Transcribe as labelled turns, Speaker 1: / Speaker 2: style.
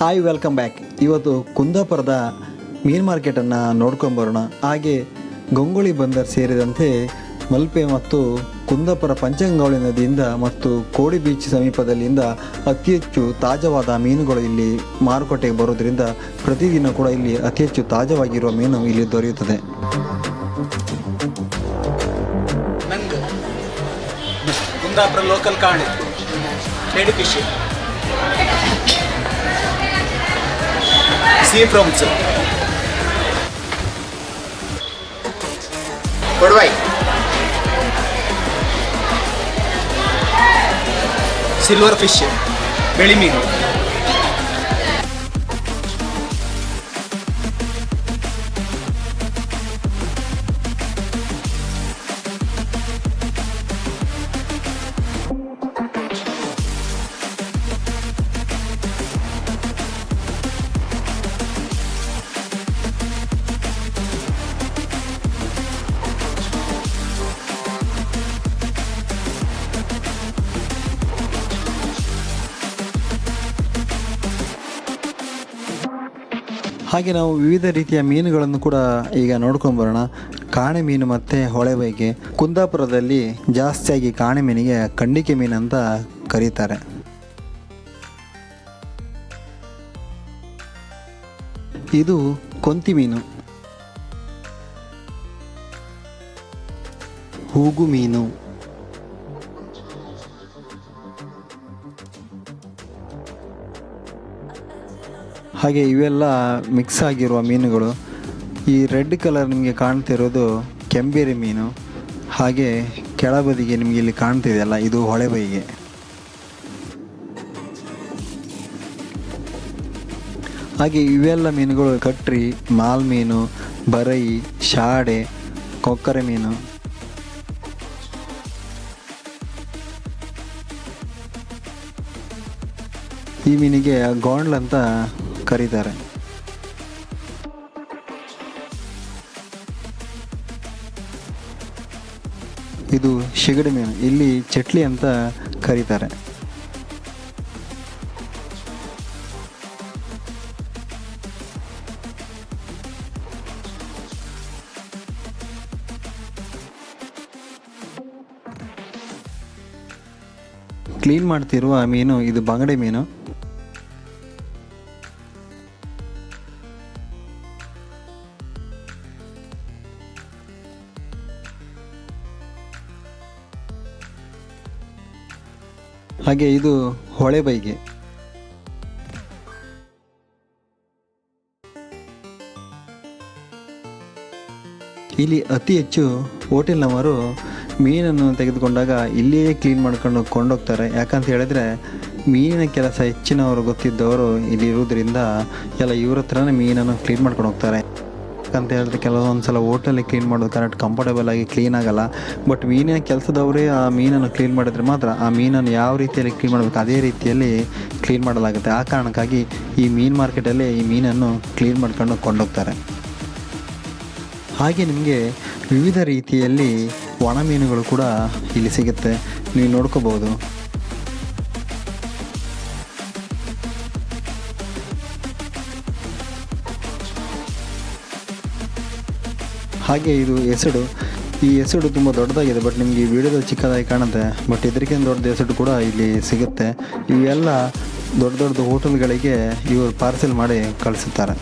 Speaker 1: Hi welcome back. ಇವತ್ತು ಕುಂದಾಪುರದ ಮೀನು ಮಾರ್ಕೆಟನ್ನು ನೋಡ್ಕೊಂಬರೋಣ. ಹಾಗೆ ಗಂಗೊಳ್ಳಿ ಬಂದರ್ ಸೇರಿದಂತೆ ಮಲ್ಪೆ ಮತ್ತು ಕುಂದಾಪುರ ಪಂಚಗಂಗಾವಳಿ ನದಿಯಿಂದ ಮತ್ತು ಕೋಡಿ ಬೀಚ್ ಸಮೀಪದಲ್ಲಿಂದ ಅತಿ ಹೆಚ್ಚು ತಾಜಾವಾದ ಮೀನುಗಳು ಇಲ್ಲಿ ಮಾರುಕಟ್ಟೆಗೆ ಬರೋದ್ರಿಂದ ಪ್ರತಿದಿನ ಕೂಡ ಇಲ್ಲಿ ಅತಿ ಹೆಚ್ಚು ತಾಜಾವಾಗಿರುವ ಮೀನು ಇಲ್ಲಿ ದೊರೆಯುತ್ತದೆ.
Speaker 2: ಕುಂದಾಪುರ ಲೋಕಲ್ ಕಾಣಿ ರೆಡಿ ಫಿಶ್ sea prawns ಕೊಡವೈ ಸಿಲ್ವರ್ ಫಿಶ್ ಬೆಳಿ ಮೀನು
Speaker 1: ಹಾಗೆ ನಾವು ವಿವಿಧ ರೀತಿಯ ಮೀನುಗಳನ್ನು ಕೂಡ ಈಗ ನೋಡ್ಕೊಂಬರೋಣ. ಕಾಣೆ ಮೀನು ಮತ್ತು ಹೊಳೆಬೈಗೆ. ಕುಂದಾಪುರದಲ್ಲಿ ಜಾಸ್ತಿಯಾಗಿ ಕಾಣೆ ಮೀನಿಗೆ ಕಂಡಿಕೆ ಮೀನು ಅಂತ ಕರೀತಾರೆ. ಇದು ಕೊಂತಿ ಮೀನು, ಹೂಗು ಮೀನು, ಹಾಗೆ ಇವೆಲ್ಲ ಮಿಕ್ಸ್ ಆಗಿರುವ ಮೀನುಗಳು. ಈ ರೆಡ್ ಕಲರ್ ನಿಮಗೆ ಕಾಣ್ತಿರೋದು ಕೆಂಬೇರಿ ಮೀನು. ಹಾಗೆ ಕೆಳಬದಿಗೆ ನಿಮಗೆ ಇಲ್ಲಿ ಕಾಣ್ತಿದೆಯಲ್ಲ, ಇದು ಹೊಳೆಬೈಗೆ. ಹಾಗೆ ಇವೆಲ್ಲ ಮೀನುಗಳು ಕಟ್ರಿ, ಮಾಲ್ ಮೀನು, ಬರೈ, ಶಾಡೆ, ಕೊಕ್ಕರೆ ಮೀನು. ಈ ಮೀನಿಗೆ ಗೋಂಡ್ಲ್ ಅಂತ ಕರೀತಾರೆ. ಇದು ಶಿಗಡಿ ಮೀನು, ಇಲ್ಲಿ ಚಟ್ಲಿ ಅಂತ ಕರೀತಾರೆ. ಕ್ಲೀನ್ ಮಾಡ್ತಿರುವ ಮೀನು ಇದು ಬಂಗಡೆ ಮೀನು. ಹಾಗೆ ಇದು ಹೊಳೆಬೈಗೆ. ಇಲ್ಲಿ ಅತಿ ಹೆಚ್ಚು ಹೋಟೆಲ್ನವರು ಮೀನನ್ನು ತೆಗೆದುಕೊಂಡಾಗ ಇಲ್ಲಿಯೇ ಕ್ಲೀನ್ ಮಾಡ್ಕೊಂಡು ಕೊಂಡೋಗ್ತಾರೆ. ಯಾಕಂತ ಹೇಳಿದ್ರೆ ಮೀನಿನ ಕೆಲಸ ಹೆಚ್ಚಿನವರು ಗೊತ್ತಿದ್ದವರು ಇಲ್ಲಿ ಇರೋದ್ರಿಂದ ಎಲ್ಲ ಇವ್ರ ಹತ್ರನೇ ಮೀನನ್ನು ಕ್ಲೀನ್ ಮಾಡ್ಕೊಂಡು ಹೋಗ್ತಾರೆ. ಯಾಕಂತ ಹೇಳಿದ್ರೆ ಕೆಲವೊಂದು ಸಲ ಹೋಟೆಲಿಗೆ ಕ್ಲೀನ್ ಮಾಡೋದು ಕರೆಕ್ಟ್ ಕಂಫರ್ಟೇಬಲ್ ಆಗಿ ಕ್ಲೀನ್ ಆಗಲ್ಲ. ಬಟ್ ಮೀನಿನ ಕೆಲಸದವರೇ ಆ ಮೀನನ್ನು ಕ್ಲೀನ್ ಮಾಡಿದ್ರೆ ಮಾತ್ರ ಆ ಮೀನನ್ನು ಯಾವ ರೀತಿಯಲ್ಲಿ ಕ್ಲೀನ್ ಮಾಡಬೇಕು ಅದೇ ರೀತಿಯಲ್ಲಿ ಕ್ಲೀನ್ ಮಾಡಲಾಗುತ್ತೆ. ಆ ಕಾರಣಕ್ಕಾಗಿ ಈ ಮೀನು ಮಾರ್ಕೆಟಲ್ಲಿ ಈ ಮೀನನ್ನು ಕ್ಲೀನ್ ಮಾಡ್ಕೊಂಡು ಕೊಂಡೋಗ್ತಾರೆ. ಹಾಗೆ ನಿಮಗೆ ವಿವಿಧ ರೀತಿಯಲ್ಲಿ ಒಣ ಮೀನುಗಳು ಕೂಡ ಇಲ್ಲಿ ಸಿಗುತ್ತೆ, ನೀವು ನೋಡ್ಕೋಬೋದು. ಹಾಗೆ ಇದು ಎಸಡು. ಈ ಎಸಡು ತುಂಬ ದೊಡ್ಡದಾಗಿದೆ, ಬಟ್ ನಿಮಗೆ ಈ ವಿಡಿಯೋದಲ್ಲಿ ಚಿಕ್ಕದಾಗಿ ಕಾಣುತ್ತೆ. ಬಟ್ ಇದಕ್ಕಿಂತ ದೊಡ್ಡ ಎಸಡು ಕೂಡ ಇಲ್ಲಿ ಸಿಗುತ್ತೆ. ಇವೆಲ್ಲ ದೊಡ್ಡ ದೊಡ್ಡ ಹೋಟೆಲ್ಗಳಿಗೆ ಇವರು ಪಾರ್ಸೆಲ್ ಮಾಡಿ ಕಳಿಸುತ್ತಾರೆ.